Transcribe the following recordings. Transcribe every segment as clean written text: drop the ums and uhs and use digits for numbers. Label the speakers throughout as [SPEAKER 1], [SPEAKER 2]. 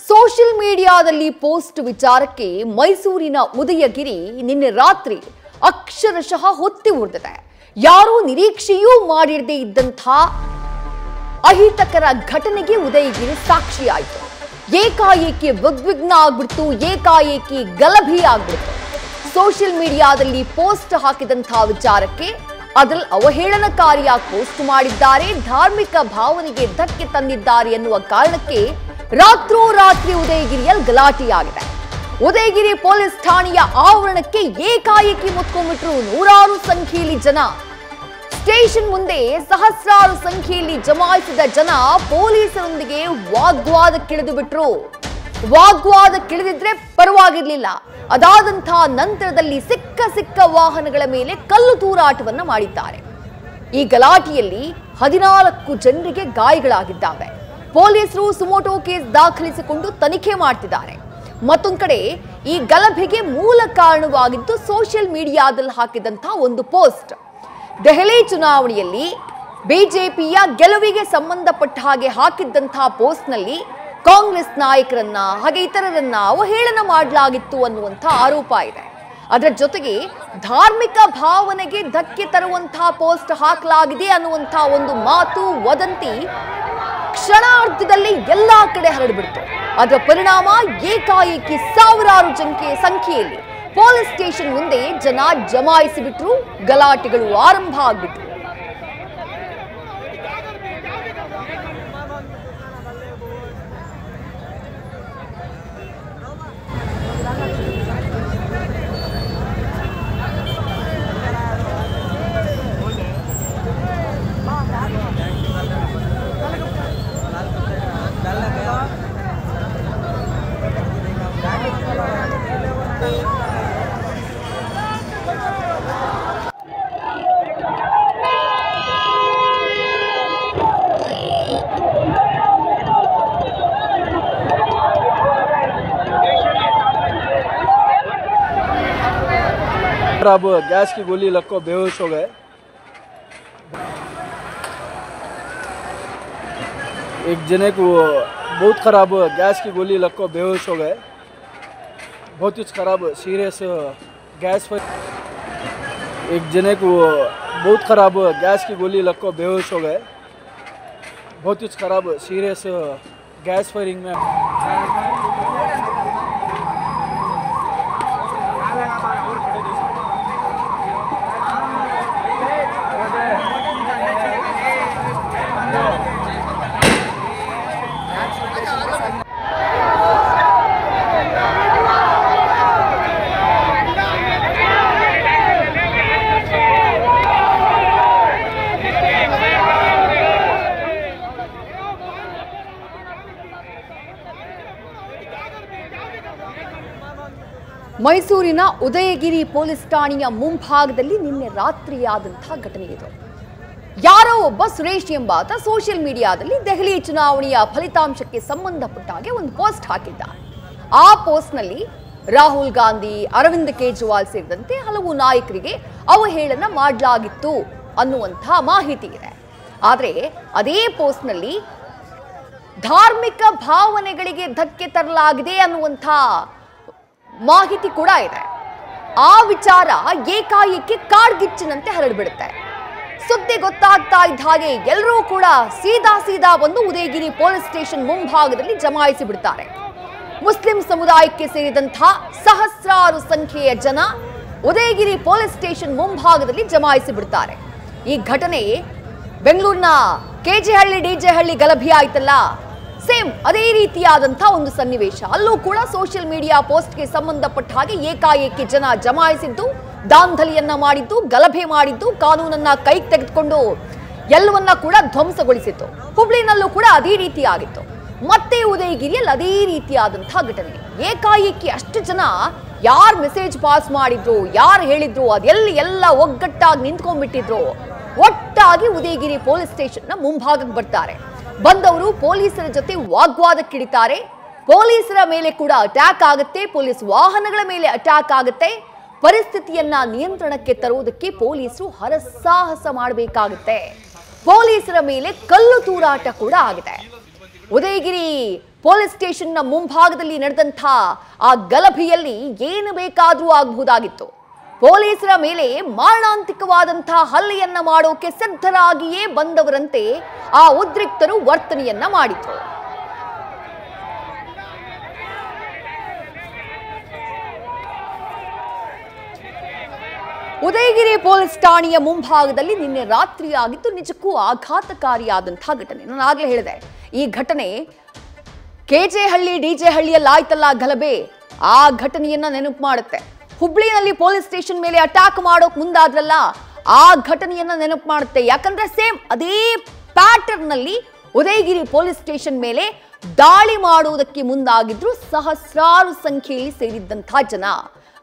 [SPEAKER 1] Social ಮೀಡಿಯಾದಲ್ಲಿ post ವಿಚಾರಕ್ಕೆ ಮೈಸೂರಿನ ಉದಯಗಿರಿ ನಿನ್ನೆ ರಾತ್ರಿ ಅಕ್ಷರಶಃ ಹೊತ್ತಿ ಉರಿದಿದೆ. ಯಾರೂ ನಿರೀಕ್ಷೆಯೂ ಮಾಡಿರದೇ ಇದ್ದಂಥ ಅಹಿತಕರ ಘಟನೆಗೆ ಉದಯಗಿರಿ ಸಾಕ್ಷಿಯಾಯಿತು. ಏಕಾಏಕಿ ಉದ್ವಿಗ್ನ ಆಗ್ಬಿಡ್ತು, ಏಕಾಏಕಿ ಗಲಭೆ ಆಗ್ಬಿಡ್ತು. ಸೋಷಿಯಲ್ ಮೀಡಿಯಾದಲ್ಲಿ ಪೋಸ್ಟ್ ಹಾಕಿದಂಥ ವಿಚಾರಕ್ಕೆ ಅದರಲ್ಲಿ ಅವಹೇಳನಕಾರಿಯಾಗಿ ಪೋಸ್ಟ್ ಮಾಡಿದ್ದಾರೆ, ಧಾರ್ಮಿಕ ಭಾವನೆಗೆ ಧಕ್ಕೆ ತಂದಿದ್ದಾರೆ ಎನ್ನುವ ಕಾರಣಕ್ಕೆ ರಾತ್ರೋರಾತ್ರಿ ಉದಯಗಿರಿಯಲ್ಲಿ ಗಲಾಟೆಯಾಗಿದೆ. ಉದಯಗಿರಿ ಪೊಲೀಸ್ ಠಾಣೆಯ ಆವರಣಕ್ಕೆ ಏಕಾಏಕಿ ಮುತ್ಕೊಂಡ್ಬಿಟ್ರು ನೂರಾರು ಸಂಖ್ಯೆಯಲ್ಲಿ ಜನ. ಸ್ಟೇಷನ್ ಮುಂದೆ ಸಹಸ್ರಾರು ಸಂಖ್ಯೆಯಲ್ಲಿ ಜಮಾಯಿಸಿದ ಜನ ಪೊಲೀಸರೊಂದಿಗೆ ವಾಗ್ವಾದಕ್ಕಿಳಿದು ಬಿಟ್ರು. ವಾಗ್ವಾದಕ್ಕಿಳಿದಿದ್ರೆ ಪರವಾಗಿರ್ಲಿಲ್ಲ, ಅದಾದಂತಹ ನಂತರದಲ್ಲಿ ಸಿಕ್ಕ ವಾಹನಗಳ ಮೇಲೆ ಕಲ್ಲು ತೂರಾಟವನ್ನ ಮಾಡಿದ್ದಾರೆ. ಈ ಗಲಾಟೆಯಲ್ಲಿ 14 ಜನರಿಗೆ ಗಾಯಗಳಾಗಿದ್ದಾವೆ. ಪೊಲೀಸರು ಸುಮೋಟೋ ಕೇಸ್ ದಾಖಲಿಸಿಕೊಂಡು ತನಿಖೆ ಮಾಡ್ತಿದ್ದಾರೆ. ಮತ್ತೊಂದು ಕಡೆ ಈ ಗಲಭೆಗೆ ಮೂಲ ಕಾರಣವಾಗಿದ್ದು ಸೋಷಿಯಲ್ ಮೀಡಿಯಾದಲ್ಲಿ ಹಾಕಿದಂತಹ ಒಂದು ಪೋಸ್ಟ್. ದೆಹಲಿ ಚುನಾವಣೆಯಲ್ಲಿ ಬಿಜೆಪಿಯ ಗೆಲುವಿಗೆ ಸಂಬಂಧಪಟ್ಟ ಹಾಗೆ ಹಾಕಿದ್ದಂತಹ ಪೋಸ್ಟ್ನಲ್ಲಿ ಕಾಂಗ್ರೆಸ್ ನಾಯಕರನ್ನ ಹಾಗೆ ಇತರರನ್ನ ಅವಹೇಳನ ಮಾಡಲಾಗಿತ್ತು ಅನ್ನುವಂಥ ಆರೋಪ ಇದೆ. ಅದರ ಜೊತೆಗೆ ಧಾರ್ಮಿಕ ಭಾವನೆಗೆ ಧಕ್ಕೆ ತರುವಂತಹ ಪೋಸ್ಟ್ ಹಾಕಲಾಗಿದೆ ಅನ್ನುವಂಥ ಒಂದು ಮಾತು ವದಂತಿ ಕ್ಷಣಾರ್ಧದಲ್ಲಿ ಎಲ್ಲಾ ಕಡೆ ಹರಡಿಬಿಡ್ತು. ಅದರ ಪರಿಣಾಮ ಏಕಾಏಕಿ ಸಾವಿರಾರು ಸಂಖ್ಯೆಯಲ್ಲಿ ಪೊಲೀಸ್ ಸ್ಟೇಷನ್ ಮುಂದೆ ಜನ ಜಮಾಯಿಸಿಬಿಟ್ರು. ಗಲಾಟೆಗಳು ಆರಂಭ ಆಗ್ಬಿಟ್ರು.
[SPEAKER 2] अब गैस की गोली लगकर बेहोश हो गए। एक जने को बहुत खराब गैस की गोली लगकर बेहोश हो गए। बहुत ही खराब सीरियस गैस पर एक जने को बहुत खराब गैस की गोली लगकर बेहोश हो गए। बहुत ही खराब सीरियस गैस फायरिंग में
[SPEAKER 1] ಮೈಸೂರಿನ ಉದಯಗಿರಿ ಪೊಲೀಸ್ ಠಾಣೆಯ ಮುಂಭಾಗದಲ್ಲಿ ನಿನ್ನೆ ರಾತ್ರಿಯಾದಂತಹ ಘಟನೆ ಇದು. ಯಾರೋ ಒಬ್ಬ ಸುರೇಶ್ ಎಂಬಾತ ಸೋಷಿಯಲ್ ಮೀಡಿಯಾದಲ್ಲಿ ದೆಹಲಿ ಚುನಾವಣೆಯ ಫಲಿತಾಂಶಕ್ಕೆ ಸಂಬಂಧಪಟ್ಟ ಹಾಗೆ ಒಂದು ಪೋಸ್ಟ್ ಹಾಕಿದ್ದ. ಆ ಪೋಸ್ಟ್ನಲ್ಲಿ ರಾಹುಲ್ ಗಾಂಧಿ, ಅರವಿಂದ್ ಕೇಜ್ರಿವಾಲ್ ಸೇರಿದಂತೆ ಹಲವು ನಾಯಕರಿಗೆ ಅವಹೇಳನ ಮಾಡಲಾಗಿತ್ತು ಅನ್ನುವಂಥ ಮಾಹಿತಿ ಇದೆ. ಆದರೆ ಅದೇ ಪೋಸ್ಟ್ನಲ್ಲಿ ಧಾರ್ಮಿಕ ಭಾವನೆಗಳಿಗೆ ಧಕ್ಕೆ ತರಲಾಗಿದೆ ಅನ್ನುವಂಥ ಮಾಹಿತಿ ಕೂಡ ಇದೆ. ಆ ವಿಚಾರ ಏಕಾಏಕಿ ಕಾಡ್ಗಿಚ್ಚಿನಂತೆ ಹರಡ್ಬಿಡುತ್ತೆ. ಸುದ್ದಿ ಗೊತ್ತಾಗ್ತಾ ಇದ್ದ ಹಾಗೆ ಎಲ್ಲರೂ ಕೂಡ ಸೀದಾ ಬಂದು ಉದಯಗಿರಿ ಪೊಲೀಸ್ ಸ್ಟೇಷನ್ ಮುಂಭಾಗದಲ್ಲಿ ಜಮಾಯಿಸಿ ಬಿಡ್ತಾರೆ. ಮುಸ್ಲಿಂ ಸಮುದಾಯಕ್ಕೆ ಸೇರಿದಂತಹ ಸಹಸ್ರಾರು ಸಂಖ್ಯೆಯ ಜನ ಉದಯಗಿರಿ ಪೊಲೀಸ್ ಸ್ಟೇಷನ್ ಮುಂಭಾಗದಲ್ಲಿ ಜಮಾಯಿಸಿ ಬಿಡ್ತಾರೆ. ಈ ಘಟನೆ ಬೆಂಗಳೂರಿನ ಕೆಜೆಹಳ್ಳಿ ಡಿಜೆಹಳ್ಳಿ ಗಲಭೆ ಆಯ್ತಲ್ಲ, ಸೇಮ್ ಅದೇ ರೀತಿಯಾದಂತಹ ಒಂದು ಸನ್ನಿವೇಶ. ಅಲ್ಲೂ ಕೂಡ ಸೋಷಿಯಲ್ ಮೀಡಿಯಾ ಪೋಸ್ಟ್ಗೆ ಸಂಬಂಧಪಟ್ಟ ಹಾಗೆ ಏಕಾಏಕಿ ಜನ ಜಮಾಯಿಸಿದ್ದು, ದಾಂಧಲಿಯನ್ನ ಮಾಡಿದ್ದು, ಗಲಭೆ ಮಾಡಿದ್ದು, ಕಾನೂನನ್ನ ಕೈಗೆ ತೆಗೆದುಕೊಂಡು ಎಲ್ಲವನ್ನ ಕೂಡ ಧ್ವಂಸಗೊಳಿಸಿತ್ತು. ಹುಬ್ಳಿನಲ್ಲೂ ಕೂಡ ಅದೇ ರೀತಿ ಆಗಿತ್ತು. ಮತ್ತೆ ಉದಯಗಿರಿಯಲ್ಲಿ ಅದೇ ರೀತಿಯಾದಂತಹ ಘಟನೆ. ಏಕಾಏಕಿ ಅಷ್ಟು ಜನ ಯಾರು ಮೆಸೇಜ್ ಪಾಸ್ ಮಾಡಿದ್ರು, ಯಾರು ಹೇಳಿದ್ರು, ಅದೆಲ್ಲಿ ಎಲ್ಲ ಒಗ್ಗಟ್ಟಾಗಿ ನಿಂತ್ಕೊಂಡ್ಬಿಟ್ಟಿದ್ರು, ಒಟ್ಟಾಗಿ ಉದಯಗಿರಿ ಪೊಲೀಸ್ ಸ್ಟೇಷನ್ನ ಮುಂಭಾಗಕ್ಕೆ ಬರ್ತಾರೆ. ಬಂದವರು ಪೊಲೀಸರ ಜೊತೆ ವಾಗ್ವಾದಕ್ಕಿಳಿತಾರೆ. ಪೊಲೀಸರ ಮೇಲೆ ಕೂಡ ಅಟ್ಯಾಕ್ ಆಗುತ್ತೆ, ಪೊಲೀಸ್ ವಾಹನಗಳ ಮೇಲೆ ಅಟ್ಯಾಕ್ ಆಗುತ್ತೆ. ಪರಿಸ್ಥಿತಿಯನ್ನ ನಿಯಂತ್ರಣಕ್ಕೆ ತರುವುದಕ್ಕೆ ಪೊಲೀಸರು ಹರಸಾಹಸ ಮಾಡಬೇಕಾಗುತ್ತೆ. ಪೊಲೀಸರ ಮೇಲೆ ಕಲ್ಲು ತೂರಾಟ ಕೂಡ ಆಗಿದೆ. ಉದಯಗಿರಿ ಪೊಲೀಸ್ ಸ್ಟೇಷನ್ನ ಮುಂಭಾಗದಲ್ಲಿ ನಡೆದಂಥ ಆ ಗಲಭೆಯಲ್ಲಿ ಏನು ಬೇಕಾದರೂ ಆಗಬಹುದಾಗಿತ್ತು. ಪೊಲೀಸರ ಮೇಲೆ ಮಾರಣಾಂತಿಕವಾದಂತಹ ಹಲ್ಲೆಯನ್ನ ಮಾಡೋಕೆ ಸಿದ್ಧರಾಗಿಯೇ ಬಂದವರಂತೆ ಆ ಉದ್ರಿಕ್ತರು ವರ್ತನೆಯನ್ನ ಮಾಡಿದ್ರು. ಉದಯಗಿರಿ ಪೊಲೀಸ್ ಠಾಣೆಯ ಮುಂಭಾಗದಲ್ಲಿ ನಿನ್ನೆ ರಾತ್ರಿ ಆಗಿದ್ದು ನಿಜಕ್ಕೂ ಆಘಾತಕಾರಿಯಾದಂತಹ ಘಟನೆ. ನಾನು ಆಗ್ಲೇ ಹೇಳಿದೆ, ಈ ಘಟನೆ ಕೆಜೆಹಳ್ಳಿ ಡಿಜೆಹಳ್ಳಿಯಲ್ಲಿ ಆಯ್ತಲ್ಲ ಗಲಭೆ, ಆ ಘಟನೆಯನ್ನ ನೆನಪು ಮಾಡುತ್ತೆ. ಹುಬ್ಳಿನಲ್ಲಿ ಪೊಲೀಸ್ ಸ್ಟೇಷನ್ ಮೇಲೆ ಅಟ್ಯಾಕ್ ಮಾಡೋಕ್ ಮುಂದಾದ್ರಲ್ಲ, ಆ ಘಟನೆಯನ್ನ ನೆನಪು ಮಾಡುತ್ತೆ. ಯಾಕಂದ್ರೆ ಸೇಮ್ ಅದೇ ಪ್ಯಾಟರ್ನ್ ನಲ್ಲಿ ಉದಯಗಿರಿ ಪೊಲೀಸ್ ಸ್ಟೇಷನ್ ಮೇಲೆ ದಾಳಿ ಮಾಡುವುದಕ್ಕೆ ಮುಂದಾಗಿದ್ರು ಸಹಸ್ರಾರು ಸಂಖ್ಯೆಯಲ್ಲಿ ಸೇರಿದ್ದಂತಹ ಜನ.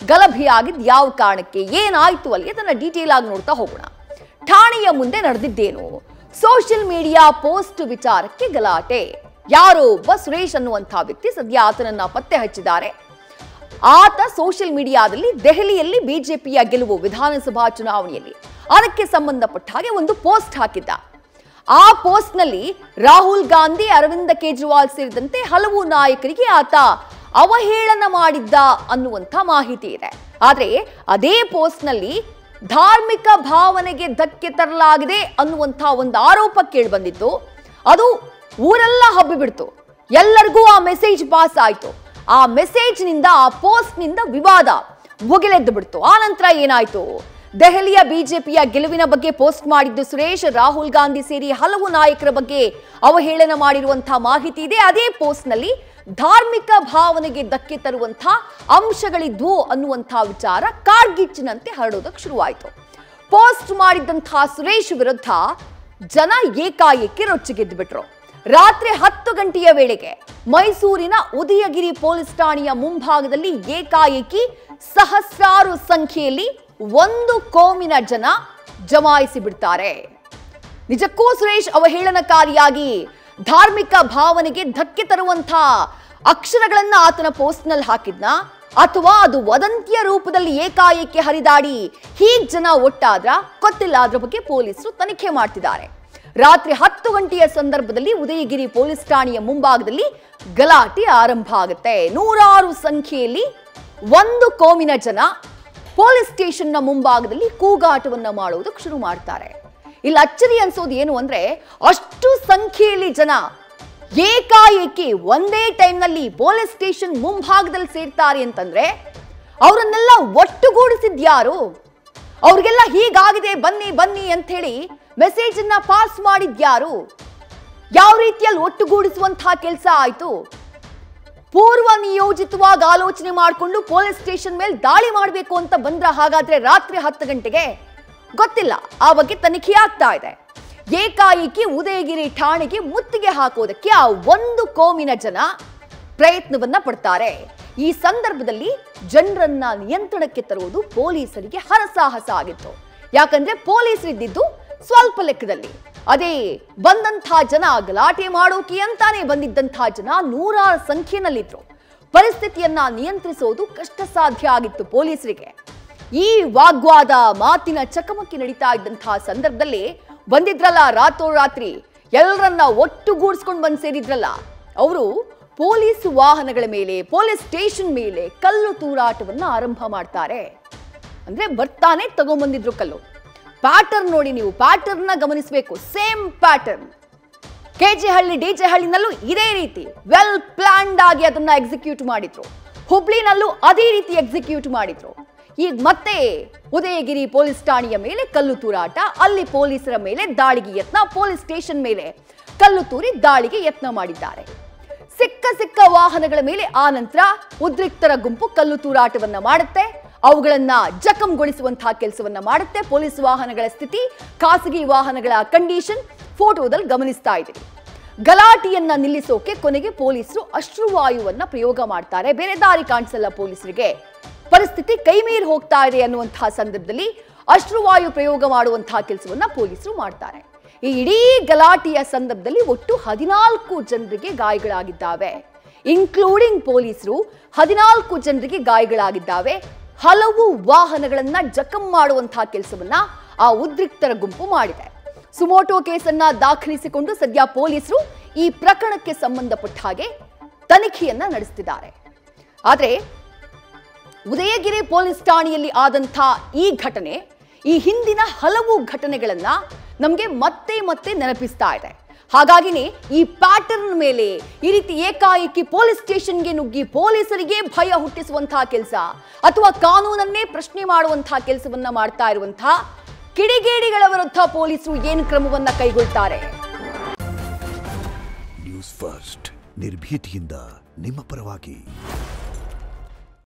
[SPEAKER 1] ಗಲಭೆಯಾಗಿದ್ದು ಯಾವ ಕಾರಣಕ್ಕೆ, ಏನಾಯ್ತು ಅಲ್ಲಿ, ಅದನ್ನ ಡೀಟೇಲ್ ಆಗಿ ನೋಡ್ತಾ ಹೋಗೋಣ. ಠಾಣೆಯ ಮುಂದೆ ನಡೆದಿದ್ದೇನು? ಸೋಷಿಯಲ್ ಮೀಡಿಯಾ ಪೋಸ್ಟ್ ವಿಚಾರಕ್ಕೆ ಗಲಾಟೆ. ಯಾರೋ ಒಬ್ಬ ಸುರೇಶ್ ಅನ್ನುವಂತಹ ವ್ಯಕ್ತಿ, ಸದ್ಯ ಆತನನ್ನ ಪತ್ತೆ ಹಚ್ಚಿದ್ದಾರೆ. ಆತ ಸೋಷಿಯಲ್ ಮೀಡಿಯಾದಲ್ಲಿ ದೆಹಲಿಯಲ್ಲಿ ಬಿಜೆಪಿಯ ಗೆಲುವು ವಿಧಾನಸಭಾ ಚುನಾವಣೆಯಲ್ಲಿ ಅದಕ್ಕೆ ಸಂಬಂಧಪಟ್ಟ ಹಾಗೆ ಒಂದು ಪೋಸ್ಟ್ ಹಾಕಿದ್ದ. ಆ ಪೋಸ್ಟ್ ನಲ್ಲಿ ರಾಹುಲ್ ಗಾಂಧಿ, ಅರವಿಂದ ಕೇಜ್ರಿವಾಲ್ ಸೇರಿದಂತೆ ಹಲವು ನಾಯಕರಿಗೆ ಆತ ಅವಹೇಳನ ಮಾಡಿದ್ದ ಅನ್ನುವಂಥ ಮಾಹಿತಿ ಇದೆ. ಆದ್ರೆ ಅದೇ ಪೋಸ್ಟ್ ನಲ್ಲಿ ಧಾರ್ಮಿಕ ಭಾವನೆಗೆ ಧಕ್ಕೆ ತರಲಾಗಿದೆ ಅನ್ನುವಂಥ ಒಂದು ಆರೋಪ ಕೇಳಿ ಬಂದಿತ್ತು. ಅದು ಊರೆಲ್ಲ ಹಬ್ಬಿಬಿಡ್ತು. ಎಲ್ಲರಿಗೂ ಆ ಮೆಸೇಜ್ ಪಾಸ್ ಆಯ್ತು. ಆ ಮೆಸೇಜ್ ನಿಂದ, ಆ ಪೋಸ್ಟ್ ನಿಂದ ವಿವಾದ ಭುಗಿಲೆದ್ದು ಬಿಡ್ತು. ಆ ನಂತರ ಏನಾಯ್ತು? ದೆಹಲಿಯ ಬಿಜೆಪಿಯ ಗೆಲುವಿನ ಬಗ್ಗೆ ಪೋಸ್ಟ್ ಮಾಡಿದ್ದು ಸುರೇಶ್, ರಾಹುಲ್ ಗಾಂಧಿ ಸೇರಿ ಹಲವು ನಾಯಕರ ಬಗ್ಗೆ ಅವಹೇಳನ ಮಾಡಿರುವಂತಹ ಮಾಹಿತಿ ಇದೆ. ಅದೇ ಪೋಸ್ಟ್ ನಲ್ಲಿ ಧಾರ್ಮಿಕ ಭಾವನೆಗೆ ಧಕ್ಕೆ ತರುವಂತಹ ಅಂಶಗಳಿದ್ವು ಅನ್ನುವಂತಹ ವಿಚಾರ ಕಾಡ್ಗಿಚ್ಚಿನಂತೆ ಹರಡೋದಕ್ಕೆ ಶುರುವಾಯಿತು. ಪೋಸ್ಟ್ ಮಾಡಿದ್ದಂತಹ ಸುರೇಶ್ ವಿರುದ್ಧ ಜನ ಏಕಾಏಕಿ ರೊಚ್ಚಿಗೆದ್ದು ಬಿಟ್ರು. ರಾತ್ರಿ 10 ಗಂಟೆಯ ವೇಳೆಗೆ ಮೈಸೂರಿನ ಉದಯಗಿರಿ ಪೊಲೀಸ್ ಠಾಣೆಯ ಮುಂಭಾಗದಲ್ಲಿ ಏಕಾಏಕಿ ಸಹಸ್ರಾರು ಸಂಖ್ಯೆಯಲ್ಲಿ ಒಂದು ಕೋಮಿನ ಜನ ಜಮಾಯಿಸಿ ಬಿಡ್ತಾರೆ. ನಿಜಕ್ಕೂ ಸುರೇಶ್ ಅವಹೇಳನಕಾರಿಯಾಗಿ ಧಾರ್ಮಿಕ ಭಾವನೆಗೆ ಧಕ್ಕೆ ತರುವಂತಹ ಅಕ್ಷರಗಳನ್ನ ಆತನ ಪೋಸ್ಟ್ ನಲ್ಲಿ ಹಾಕಿದ್ನ, ಅಥವಾ ಅದು ವದಂತಿಯ ರೂಪದಲ್ಲಿ ಏಕಾಏಕಿ ಹರಿದಾಡಿ ಹೀಗ್ ಜನ ಒಟ್ಟಾದ್ರ ಗೊತ್ತಿಲ್ಲ. ಅದರ ಬಗ್ಗೆ ಪೊಲೀಸರು ತನಿಖೆ ಮಾಡ್ತಿದ್ದಾರೆ. ರಾತ್ರಿ 10 ಗಂಟೆಯ ಸಂದರ್ಭದಲ್ಲಿ ಉದಯಗಿರಿ ಪೊಲೀಸ್ ಠಾಣೆಯ ಮುಂಭಾಗದಲ್ಲಿ ಗಲಾಟೆ ಆರಂಭ ಆಗುತ್ತೆ. ನೂರಾರು ಸಂಖ್ಯೆಯಲ್ಲಿ ಒಂದು ಕೋಮಿನ ಜನ ಪೊಲೀಸ್ ಸ್ಟೇಷನ್ನ ಮುಂಭಾಗದಲ್ಲಿ ಕೂಗಾಟವನ್ನ ಮಾಡುವುದಕ್ಕೆ ಶುರು ಮಾಡ್ತಾರೆ. ಇಲ್ಲಿ ಅಚ್ಚರಿ ಅನ್ಸೋದು ಏನು ಅಂದ್ರೆ, ಅಷ್ಟು ಸಂಖ್ಯೆಯಲ್ಲಿ ಜನ ಏಕಾಏಕಿ ಒಂದೇ ಟೈಮ್ ನಲ್ಲಿ ಪೊಲೀಸ್ ಸ್ಟೇಷನ್ ಮುಂಭಾಗದಲ್ಲಿ ಸೇರ್ತಾರೆ ಅಂತಂದ್ರೆ ಅವರನ್ನೆಲ್ಲ ಒಟ್ಟುಗೂಡಿಸಿದ್ಯಾರು? ಅವ್ರಿಗೆಲ್ಲ ಹೀಗಾಗಿದೆ ಬನ್ನಿ ಬನ್ನಿ ಅಂತ ಹೇಳಿ ಮೆಸೇಜ್ ಅನ್ನ ಪಾಸ್ ಮಾಡಿದ್ಯಾರು? ಯಾವ ರೀತಿಯಲ್ಲಿ ಒಟ್ಟುಗೂಡಿಸುವಂತಹ ಕೆಲಸ ಆಯ್ತು? ಪೂರ್ವ ನಿಯೋಜಿತವಾಗಿ ಆಲೋಚನೆ ಮಾಡಿಕೊಂಡು ಪೊಲೀಸ್ ಸ್ಟೇಷನ್ ಮೇಲೆ ದಾಳಿ ಮಾಡಬೇಕು ಅಂತ ಬಂದ್ರ ಹಾಗಾದ್ರೆ ರಾತ್ರಿ 10 ಗಂಟೆಗೆ? ಗೊತ್ತಿಲ್ಲ. ಆ ಬಗ್ಗೆ ತನಿಖೆ ಆಗ್ತಾ ಇದೆ. ಏಕಾಏಕಿ ಉದಯಗಿರಿ ಠಾಣೆಗೆ ಮುತ್ತಿಗೆ ಹಾಕೋದಕ್ಕೆ ಆ ಒಂದು ಕೋಮಿನ ಜನ ಪ್ರಯತ್ನವನ್ನ ಪಡ್ತಾರೆ. ಈ ಸಂದರ್ಭದಲ್ಲಿ ಜನರನ್ನ ನಿಯಂತ್ರಣಕ್ಕೆ ತರುವುದು ಪೊಲೀಸರಿಗೆ ಹರಸಾಹಸ ಆಗಿತ್ತು. ಯಾಕಂದ್ರೆ ಪೊಲೀಸರಿದ್ದು ಸ್ವಲ್ಪ ಲೆಕ್ಕದಲ್ಲಿ, ಅದೇ ಬಂದಂತಹ ಜನ ಗಲಾಟೆ ಮಾಡೋಕೆ ಅಂತಾನೆ ಬಂದಿದ್ದಂತಹ ಜನ ನೂರಾರು ಸಂಖ್ಯೆಯಲ್ಲಿದ್ರು. ಪರಿಸ್ಥಿತಿಯನ್ನ ನಿಯಂತ್ರಿಸೋದು ಕಷ್ಟ ಸಾಧ್ಯ ಆಗಿತ್ತು ಪೊಲೀಸರಿಗೆ. ಈ ವಾಗ್ವಾದ, ಮಾತಿನ ಚಕಮಕಿ ನಡೀತಾ ಇದ್ದಂತಹ ಸಂದರ್ಭದಲ್ಲಿ ಬಂದಿದ್ರಲ್ಲ ರಾತ್ರೋರಾತ್ರಿ ಎಲ್ಲರನ್ನ ಒಟ್ಟುಗೂಡಿಸ್ಕೊಂಡು ಬಂದು ಸೇರಿದ್ರಲ್ಲ, ಅವರು ಪೊಲೀಸ್ ವಾಹನಗಳ ಮೇಲೆ, ಪೊಲೀಸ್ ಸ್ಟೇಷನ್ ಮೇಲೆ ಕಲ್ಲು ತೂರಾಟವನ್ನ ಆರಂಭ ಮಾಡ್ತಾರೆ. ಅಂದ್ರೆ ಬರ್ತಾನೆ ತಗೊಂಡ್ಬಂದಿದ್ರು ಕಲ್ಲು. ಪ್ಯಾಟರ್ನ್ ನೋಡಿ, ನೀವು ಪ್ಯಾಟರ್ನ್ ಗಮನಿಸಬೇಕು. ಸೇಮ್ ಪ್ಯಾಟರ್ನ್ ಕೆಜೆಹಳ್ಳಿ ಡಿಜೆಹಳ್ಳಿನಲ್ಲೂ ಇದೇ ರೀತಿ ವೆಲ್ ಪ್ಲಾನ್ಡ್ ಆಗಿ ಅದನ್ನ ಎಕ್ಸಿಕ್ಯೂಟ್ ಮಾಡಿದ್ರು. ಹುಬ್ಳಿನಲ್ಲೂ ಅದೇ ರೀತಿ ಎಕ್ಸಿಕ್ಯೂಟ್ ಮಾಡಿದ್ರು. ಈಗ ಮತ್ತೆ ಉದಯಗಿರಿ ಪೊಲೀಸ್ ಠಾಣೆಯ ಮೇಲೆ ಕಲ್ಲು ತೂರಾಟ, ಅಲ್ಲಿ ಪೊಲೀಸರ ಮೇಲೆ ದಾಳಿಗೆ ಯತ್ನ, ಪೊಲೀಸ್ ಸ್ಟೇಷನ್ ಮೇಲೆ ಕಲ್ಲು ತೂರಿ ದಾಳಿಗೆ ಯತ್ನ ಮಾಡಿದ್ದಾರೆ. ಸಿಕ್ಕ ವಾಹನಗಳ ಮೇಲೆ ಆ ನಂತರ ಉದ್ರಿಕ್ತರ ಗುಂಪು ಕಲ್ಲು ತೂರಾಟವನ್ನ ಮಾಡುತ್ತೆ. ಅವುಗಳನ್ನ ಜಖಂಗೊಳಿಸುವಂತಹ ಕೆಲಸವನ್ನ ಮಾಡುತ್ತೆ. ಪೊಲೀಸ್ ವಾಹನಗಳ ಸ್ಥಿತಿ, ಖಾಸಗಿ ವಾಹನಗಳ ಕಂಡೀಷನ್ ಫೋಟೋದಲ್ಲಿ ಗಮನಿಸ್ತಾ ಇದ್ದೀರಿ. ಗಲಾಟೆಯನ್ನ ನಿಲ್ಲಿಸೋಕೆ ಕೊನೆಗೆ ಪೊಲೀಸರು ಅಶ್ರುವಾಯುವನ್ನ ಪ್ರಯೋಗ ಮಾಡ್ತಾರೆ. ಬೇರೆ ದಾರಿ ಕಾಣಿಸಲ್ಲ ಪೊಲೀಸರಿಗೆ. ಪರಿಸ್ಥಿತಿ ಕೈಮೀರಿ ಹೋಗ್ತಾ ಇದೆ ಅನ್ನುವಂತಹ ಸಂದರ್ಭದಲ್ಲಿ ಅಶ್ರುವಾಯು ಪ್ರಯೋಗ ಮಾಡುವಂತಹ ಕೆಲಸವನ್ನ ಪೊಲೀಸರು ಮಾಡ್ತಾರೆ. ಈ ಇಡೀ ಗಲಾಟೆಯ ಸಂದರ್ಭದಲ್ಲಿ ಒಟ್ಟು 14 ಜನರಿಗೆ ಗಾಯಗಳಾಗಿದ್ದಾವೆ. ಇನ್ಕ್ಲೂಡಿಂಗ್ ಪೊಲೀಸರು 14 ಜನರಿಗೆ ಗಾಯಗಳಾಗಿದ್ದಾವೆ. ಹಲವು ವಾಹನಗಳನ್ನ ಜಖಂ ಮಾಡುವಂತಹ ಕೆಲಸವನ್ನ ಆ ಉದ್ರಿಕ್ತರ ಗುಂಪು ಮಾಡಿದೆ. ಸುಮೋಟೋ ಕೇಸನ್ನ ದಾಖಲಿಸಿಕೊಂಡು ಸದ್ಯ ಪೊಲೀಸರು ಈ ಪ್ರಕರಣಕ್ಕೆ ಸಂಬಂಧಪಟ್ಟ ಹಾಗೆ ತನಿಖೆಯನ್ನ ನಡೆಸುತ್ತಿದ್ದಾರೆ. ಆದರೆ ಉದಯಗಿರಿ ಪೊಲೀಸ್ ಠಾಣೆಯಲ್ಲಿ ಆದಂಥ ಈ ಘಟನೆ ಈ ಹಿಂದಿನ ಹಲವು ಘಟನೆಗಳನ್ನ ನಮಗೆ ಮತ್ತೆ ಮತ್ತೆ ನೆನಪಿಸ್ತಾ ಇದೆ. ಹಾಗಾಗಿನೇ ಈ ಪ್ಯಾಟರ್ನ್ ಮೇಲೆ ಈ ರೀತಿ ಏಕಾಏಕಿ ಪೊಲೀಸ್ ಸ್ಟೇಷನ್ಗೆ ನುಗ್ಗಿ ಪೊಲೀಸರಿಗೆ ಭಯ ಹುಟ್ಟಿಸುವಂತಹ ಕೆಲಸ ಅಥವಾ ಕಾನೂನನ್ನೇ ಪ್ರಶ್ನೆ ಮಾಡುವಂತಹ ಕೆಲಸವನ್ನ ಮಾಡ್ತಾ ಇರುವಂತಹ ಕಿಡಿಗೇಡಿಗಳ ವಿರುದ್ಧ ಪೊಲೀಸರು ಏನು ಕ್ರಮವನ್ನ ಕೈಗೊಳ್ತಾರೆ?
[SPEAKER 3] ನ್ಯೂಸ್ ಫಸ್ಟ್ ನಿರ್ಭೀತಿಯಿಂದ ನಿಮ್ಮ ಪರವಾಗಿ.